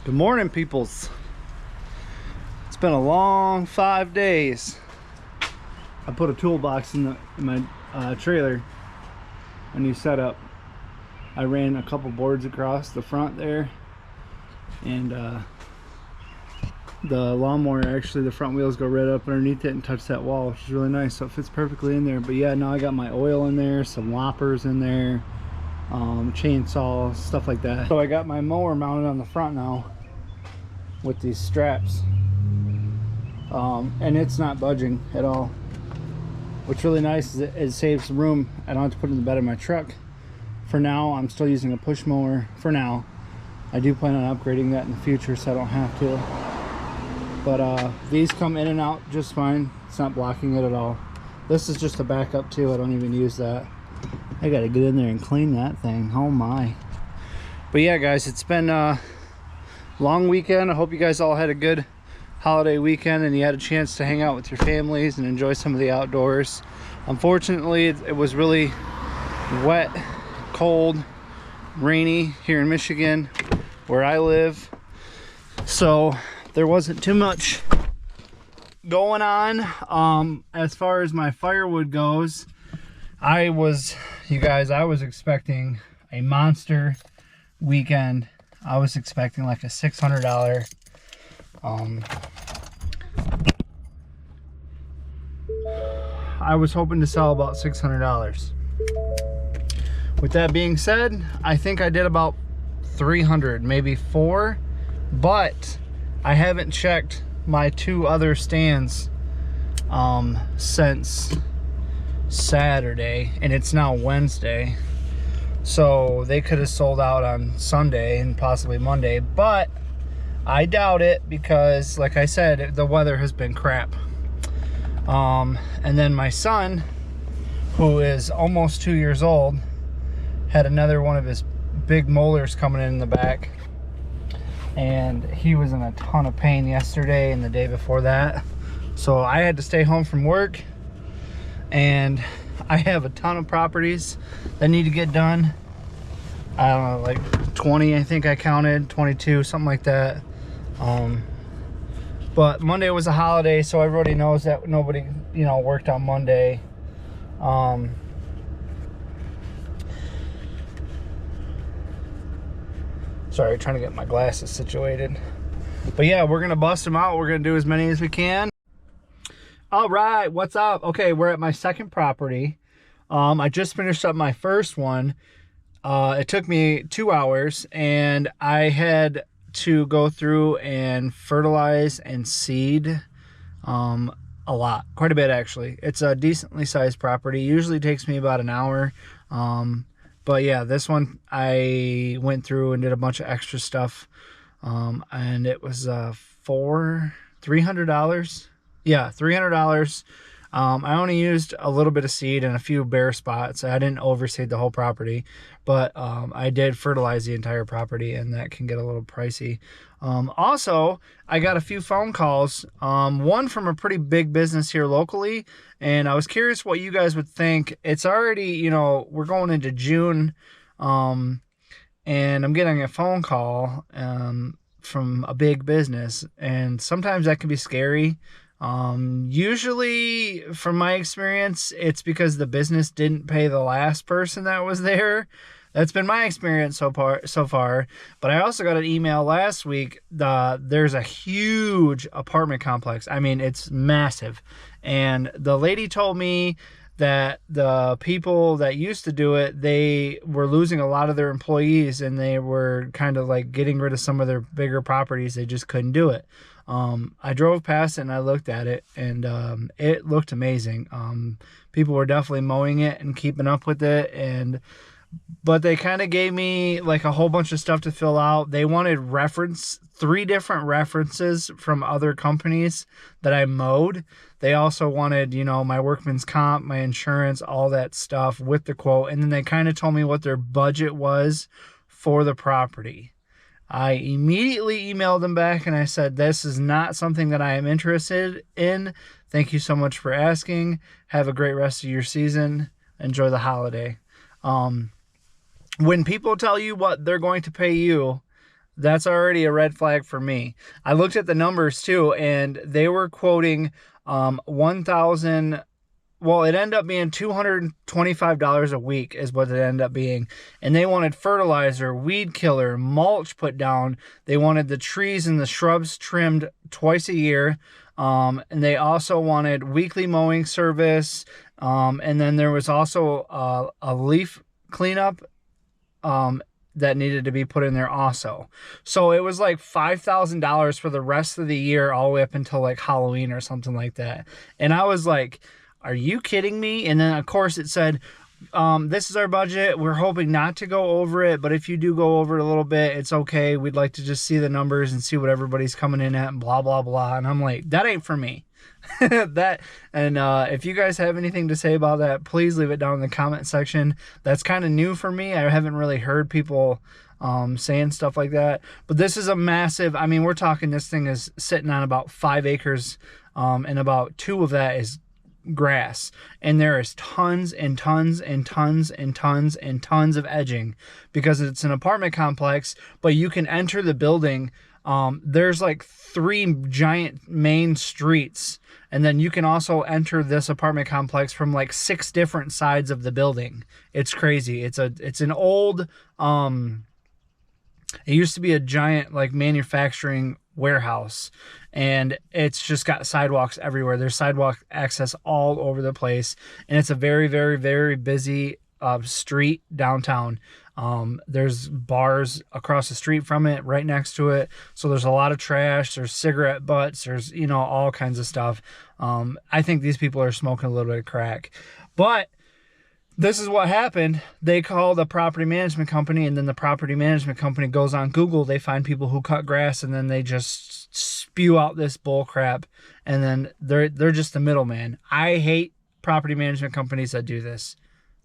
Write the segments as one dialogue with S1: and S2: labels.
S1: Good morning, peoples. It's been a long 5 days. I put a toolbox in my trailer, a new setup. I ran a couple boards across the front there, and the lawnmower, actually the front wheels go right up underneath it and touch that wall, which is really nice, so it fits perfectly in there. But yeah, now I got my oil in there, some loppers in there, chainsaw, stuff like that. So I got my mower mounted on the front now with these straps, and it's not budging at all. What's really nice is it saves some room. I don't have to put it in the bed of my truck. For now, I'm still using a push mower for now. I do plan on upgrading that in the future so I don't have to. But these come in and out just fine. It's not blocking it at all. This is just a backup too. I don't even use that. I gotta get in there and clean that thing. Oh my. But yeah, guys, it's been a long weekend. I hope you guys all had a good holiday weekend and you had a chance to hang out with your families and enjoy some of the outdoors. Unfortunately, it was really wet, cold, rainy here in Michigan where I live, so there wasn't too much going on. As far as my firewood goes, I was expecting a monster weekend. I was expecting like a $600 I was hoping to sell about $600. With that being said, I think I did about 300, maybe 4, but I haven't checked my 2 other stands since Saturday, and it's now Wednesday, so they could have sold out on Sunday and possibly Monday, but I doubt it because, like I said, the weather has been crap. And then my son, who is almost 2 years old, had another one of his big molars coming in the back, and he was in a ton of pain yesterday and the day before that, so I had to stay home from work. And I have a ton of properties that need to get done. I don't know, like 20, I think I counted, 22, something like that. But Monday was a holiday, so everybody knows that nobody, worked on Monday. Sorry, trying to get my glasses situated. But yeah, we're gonna bust them out. We're gonna do as many as we can. All right, what's up? Okay, we're at my second property. I just finished up my first one. It took me 2 hours, and I had to go through and fertilize and seed a lot, quite a bit actually. It's a decently sized property. Usually takes me about an hour. But yeah, this one I went through and did a bunch of extra stuff. And it was $300. Yeah, $300. I only used a little bit of seed and a few bare spots. I didn't overseed the whole property, but I did fertilize the entire property, and that can get a little pricey. Also, I got a few phone calls, one from a pretty big business here locally, and I was curious what you guys would think. It's already, we're going into June, and I'm getting a phone call from a big business, and sometimes that can be scary. Usually from my experience, it's because the business didn't pay the last person that was there. That's been my experience so far. But I also got an email last week. There's a huge apartment complex. I mean, it's massive. And the lady told me that the people that used to do it, they were losing a lot of their employees, and they were kind of like getting rid of some of their bigger properties. They just couldn't do it. I drove past it and I looked at it, and it looked amazing. People were definitely mowing it and keeping up with it, but they kind of gave me like a whole bunch of stuff to fill out. They wanted 3 different references from other companies that I mowed. They also wanted, my workman's comp, my insurance, all that stuff with the quote. And then they kind of told me what their budget was for the property. I immediately emailed them back and I said, this is not something that I am interested in. Thank you so much for asking. Have a great rest of your season. Enjoy the holiday. When people tell you what they're going to pay you, That's already a red flag for me. I looked at the numbers too, and they were quoting 1,000. Well, it ended up being $225 a week is what it ended up being. And they wanted fertilizer, weed killer, mulch put down. They wanted the trees and the shrubs trimmed twice a year. And they also wanted weekly mowing service. And then there was also a leaf cleanup that needed to be put in there also. So it was like $5,000 for the rest of the year, all the way up until like Halloween or something like that. And I was like, are you kidding me? And then, of course, it said, this is our budget. We're hoping not to go over it, but if you do go over it a little bit, it's okay. We'd like to just see the numbers and see what everybody's coming in at and blah, blah, blah. And I'm like, that ain't for me. If you guys have anything to say about that, please leave it down in the comment section. That's kind of new for me. I haven't really heard people saying stuff like that. But this is a massive, I mean, we're talking this thing is sitting on about 5 acres, and about 2 of that is grass, and there is tons and tons and tons and tons and tons of edging because it's an apartment complex, but you can enter the building. There's like 3 giant main streets, and then you can also enter this apartment complex from like 6 different sides of the building. It's crazy. It's an old, it used to be a giant like manufacturing warehouse, and it's just got sidewalks everywhere. There's sidewalk access all over the place, and it's a very, very, very busy street downtown. There's bars across the street from it, right next to it. So there's a lot of trash. There's cigarette butts. There's, all kinds of stuff. I think these people are smoking a little bit of crack. But this is what happened. They called a property management company, and then the property management company goes on Google. They find people who cut grass, and then they just spew out this bull crap. And then they're just the middleman. I hate property management companies that do this.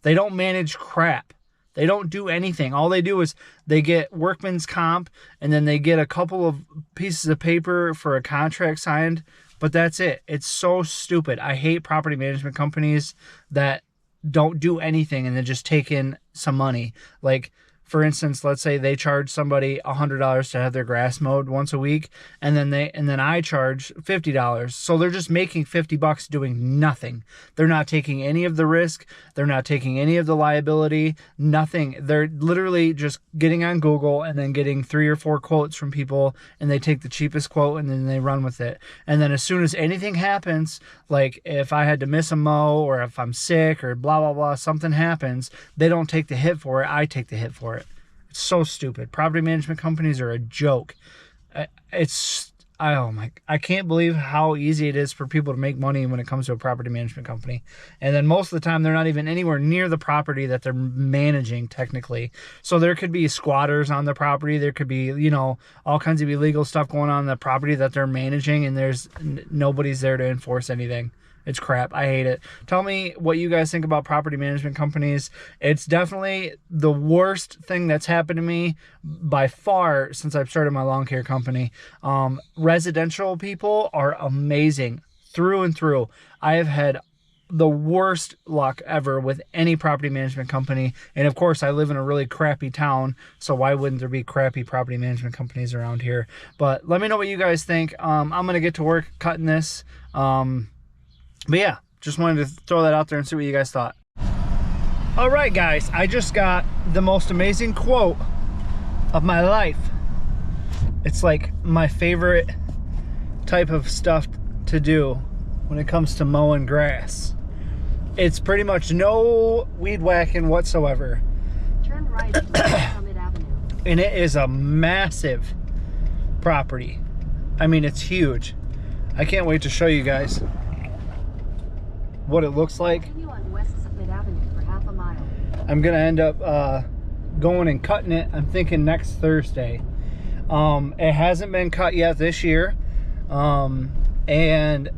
S1: They don't manage crap. They don't do anything. All they do is they get workman's comp, and then they get a couple of pieces of paper for a contract signed, but that's it. It's so stupid. I hate property management companies that don't do anything and then just take in some money. Like, for instance, let's say they charge somebody $100 to have their grass mowed once a week, and then I charge $50. So they're just making $50 doing nothing. They're not taking any of the risk. They're not taking any of the liability. Nothing. They're literally just getting on Google and then getting 3 or 4 quotes from people, and they take the cheapest quote and then they run with it. And then as soon as anything happens, like if I had to miss a mow or if I'm sick or blah, blah, blah, something happens, they don't take the hit for it. I take the hit for it. It's so stupid. Property management companies are a joke. I can't believe how easy it is for people to make money when it comes to a property management company. And then most of the time, they're not even anywhere near the property that they're managing technically. So there could be squatters on the property. There could be, all kinds of illegal stuff going on the property that they're managing, and there's nobody's there to enforce anything. It's crap. I hate it. Tell me what you guys think about property management companies. It's definitely the worst thing that's happened to me by far since I've started my lawn care company. Residential people are amazing through and through. I have had the worst luck ever with any property management company. And of course, I live in a really crappy town, so why wouldn't there be crappy property management companies around here? But let me know what you guys think. I'm going to get to work cutting this. But yeah, just wanted to throw that out there and see what you guys thought. All right, guys, I just got the most amazing quote of my life. It's like my favorite type of stuff to do when it comes to mowing grass. It's pretty much no weed whacking whatsoever.
S2: Turn right at Summit Avenue.
S1: And it is a massive property. I mean, it's huge. I can't wait to show you guys what it looks like.
S2: Continue on West Summit Avenue for half a mile.
S1: I'm gonna end up going and cutting it. I'm thinking next Thursday. It hasn't been cut yet this year, and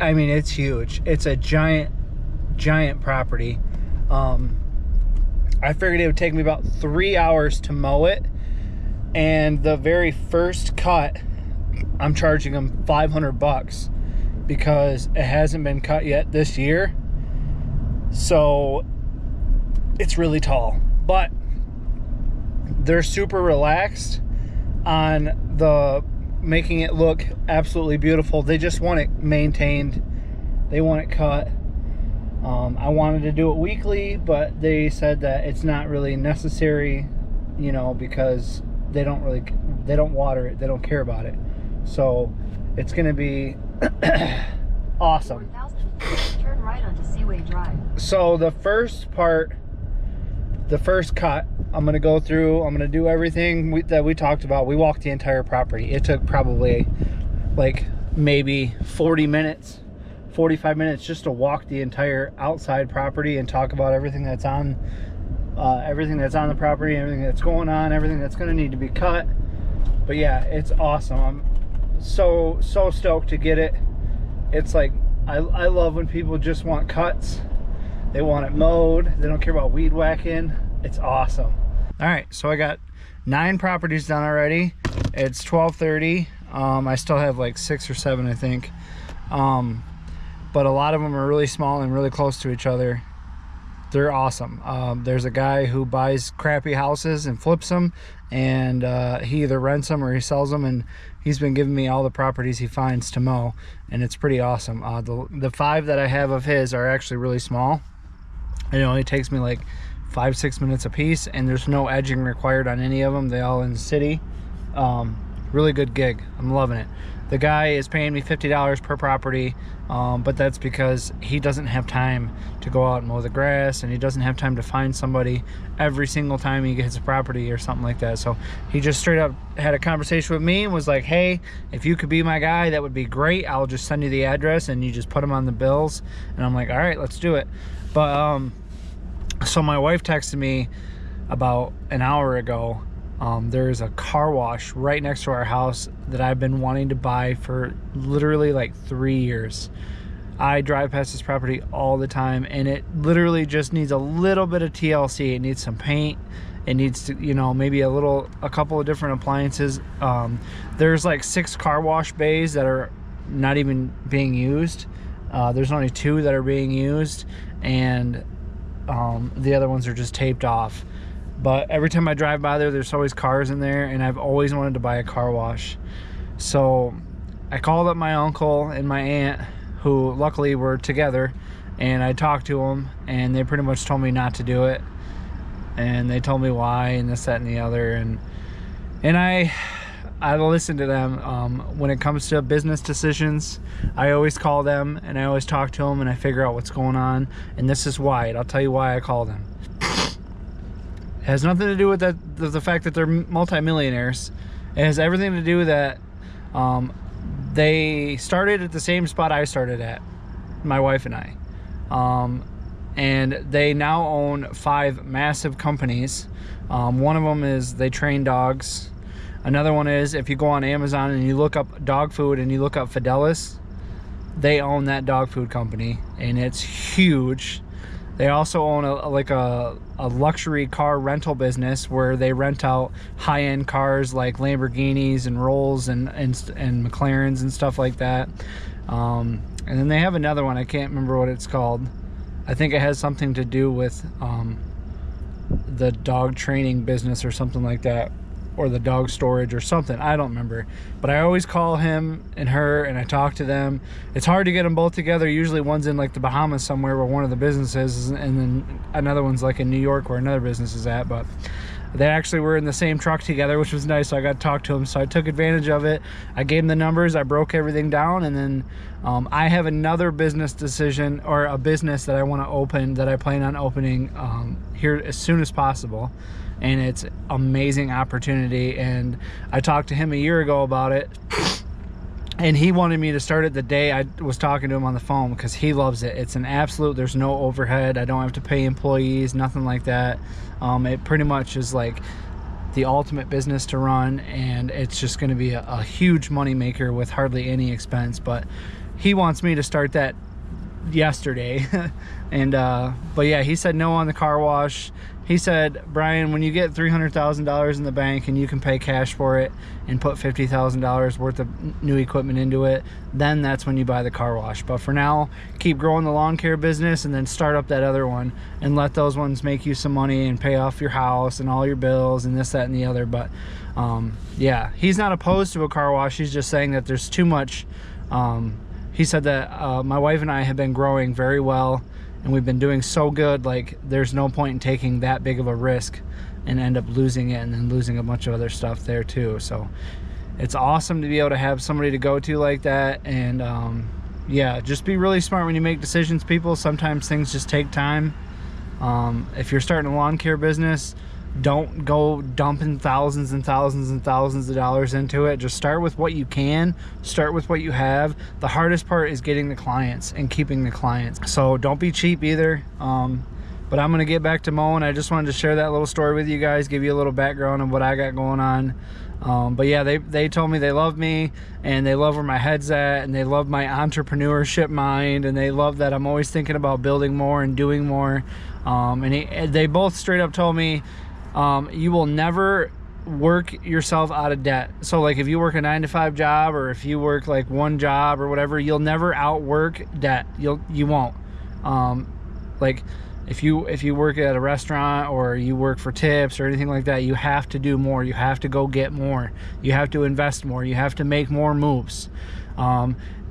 S1: I mean, it's huge. It's a giant property. I figured it would take me about 3 hours to mow it, and the very first cut I'm charging them $500 because it hasn't been cut yet this year. So it's really tall, but they're super relaxed. on the making it look absolutely beautiful. They just want it maintained. They want it cut. I wanted to do it weekly, but they said that it's not really necessary, you know, because they don't water it. They don't care about it. So it's going to be awesome.
S2: 4,000 feet, turn right onto Seaway Drive.
S1: So the first part, the first cut, I'm going to go through, I'm going to do everything that we talked about. We walked the entire property. It took probably like maybe 40 minutes, 45 minutes just to walk the entire outside property and talk about everything that's on the property, everything that's going on, everything that's going to need to be cut. But yeah, it's awesome. I'm so stoked to get it. It's like, I love when people just want cuts. They want it mowed. They don't care about weed whacking. It's awesome. All right, so I got 9 properties done already. It's 12:30. I still have like 6 or 7, I think. But a lot of them are really small and really close to each other. They're awesome. There's a guy who buys crappy houses and flips them, and he either rents them or he sells them, and he's been giving me all the properties he finds to mow, and it's pretty awesome. The 5 that I have of his are actually really small. It only takes me like 5-6 minutes a piece, and there's no edging required on any of them. They all in the city. Really good gig. I'm loving it. The guy is paying me $50 per property, but that's because he doesn't have time to go out and mow the grass, and he doesn't have time to find somebody every single time he gets a property or something like that. So he just straight up had a conversation with me and was like, hey, if you could be my guy, that would be great. I'll just send you the address and you just put them on the bills. And I'm like, all right, let's do it. But so my wife texted me about an hour ago. There's a car wash right next to our house that I've been wanting to buy for literally like 3 years. I drive past this property all the time, and it literally just needs a little bit of TLC. It needs some paint. It needs to, you know, maybe a couple of different appliances. There's like 6 car wash bays that are not even being used. There's only 2 that are being used, and the other ones are just taped off. But every time I drive by there, there's always cars in there, and I've always wanted to buy a car wash. So I called up my uncle and my aunt, who luckily were together, and I talked to them, and they pretty much told me not to do it. And they told me why, and this, that, and the other. And I listen to them. When it comes to business decisions, I always call them, and I always talk to them, and I figure out what's going on. And this is why. And I'll tell you why I call them. It has nothing to do with the fact that they're multimillionaires. It has everything to do with that they started at the same spot I started at, my wife and I. And they now own 5 massive companies. One of them is they train dogs. Another one is, if you go on Amazon and you look up dog food and you look up Fidelis, they own that dog food company, and it's huge. They also own a luxury car rental business where they rent out high-end cars like Lamborghinis and Rolls and McLarens and stuff like that. And then they have another one. I can't remember what it's called. I think it has something to do with the dog training business or something like that, or the dog storage or something. I don't remember. But I always call him and her, and I talk to them. It's hard to get them both together. Usually one's in like the Bahamas somewhere where one of the businesses is, and then another one's like in New York where another business is at. But they actually were in the same truck together, which was nice. So I got to talk to them. So I took advantage of it. I gave them the numbers. I broke everything down. And then I have another business decision, or a business that I want to open, that I plan on opening here as soon as possible. And it's amazing opportunity. And I talked to him a year ago about it, and he wanted me to start it the day I was talking to him on the phone, because he loves it. It's an absolute, there's no overhead. I don't have to pay employees, nothing like that. It pretty much is like the ultimate business to run, and it's just going to be a huge money maker with hardly any expense. But he wants me to start that yesterday. And but yeah, he said no on the car wash. He said, Brian, when you get $300,000 in the bank and you can pay cash for it and put $50,000 worth of new equipment into it, then that's when you buy the car wash. But for now, keep growing the lawn care business and then start up that other one and let those ones make you some money and pay off your house and all your bills and this, that, and the other. But yeah, he's not opposed to a car wash. He's just saying that there's too much. He said that my wife and I have been growing very well and we've been doing so good, like there's no point in taking that big of a risk and end up losing it and then losing a bunch of other stuff there too. So it's awesome to be able to have somebody to go to like that. And yeah, just be really smart when you make decisions, people. Sometimes things just take time. If you're starting a lawn care business, don't go dumping thousands and thousands and thousands of dollars into it. Just start with what you can, start with what you have. The hardest part is getting the clients and keeping the clients. So don't be cheap either. But I'm gonna get back to mowing. I just wanted to share that little story with you guys, give you a little background of what I got going on. But yeah, they told me they love me and they love where my head's at and they love my entrepreneurship mind and they love that I'm always thinking about building more and doing more. And they both straight up told me, you will never work yourself out of debt. So like if you work a 9-to-5 job or if you work like one job or whatever, you'll never outwork debt. You won't. Like if you work at a restaurant or you work for tips or anything like that, you have to do more. You have to go get more. You have to invest more. You have to make more moves.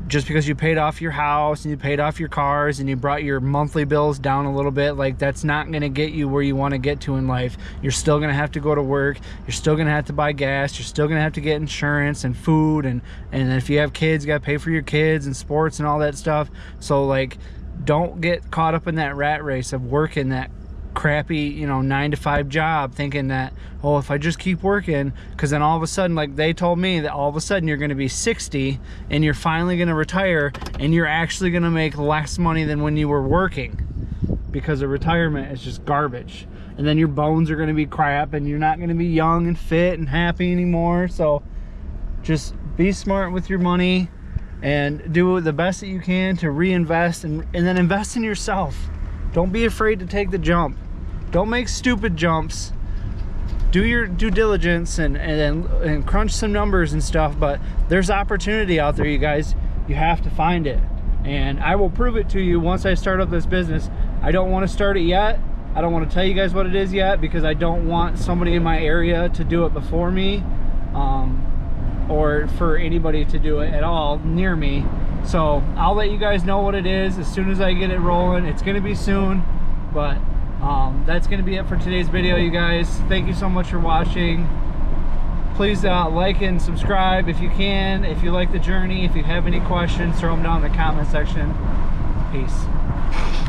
S1: Just because you paid off your house and you paid off your cars and you brought your monthly bills down a little bit, like that's not going to get you where you want to get to in life. You're still going to have to go to work. You're still going to have to buy gas. You're still going to have to get insurance and food. And if you have kids, you got to pay for your kids and sports and all that stuff. So like, don't get caught up in that rat race of working that crappy 9-to-5 job thinking that, oh, if I just keep working, because then all of a sudden, like they told me, that all of a sudden you're going to be 60 and you're finally going to retire and you're actually going to make less money than when you were working, because a retirement is just garbage. And then your bones are going to be crap and you're not going to be young and fit and happy anymore. So just be smart with your money and do the best that you can to reinvest and then invest in yourself. Don't be afraid to take the jump. Don't make stupid jumps. Do your due diligence and crunch some numbers and stuff, but there's opportunity out there, you guys. You have to find it. And I will prove it to you once I start up this business. I don't want to start it yet. I don't want to tell you guys what it is yet because I don't want somebody in my area to do it before me, or for anybody to do it at all near me. So I'll let you guys know what it is as soon as I get it rolling. It's gonna be soon, but that's gonna be it for today's video, you guys. Thank you so much for watching. Please like and subscribe if you can, if you like the journey. If you have any questions, throw them down in the comment section. Peace.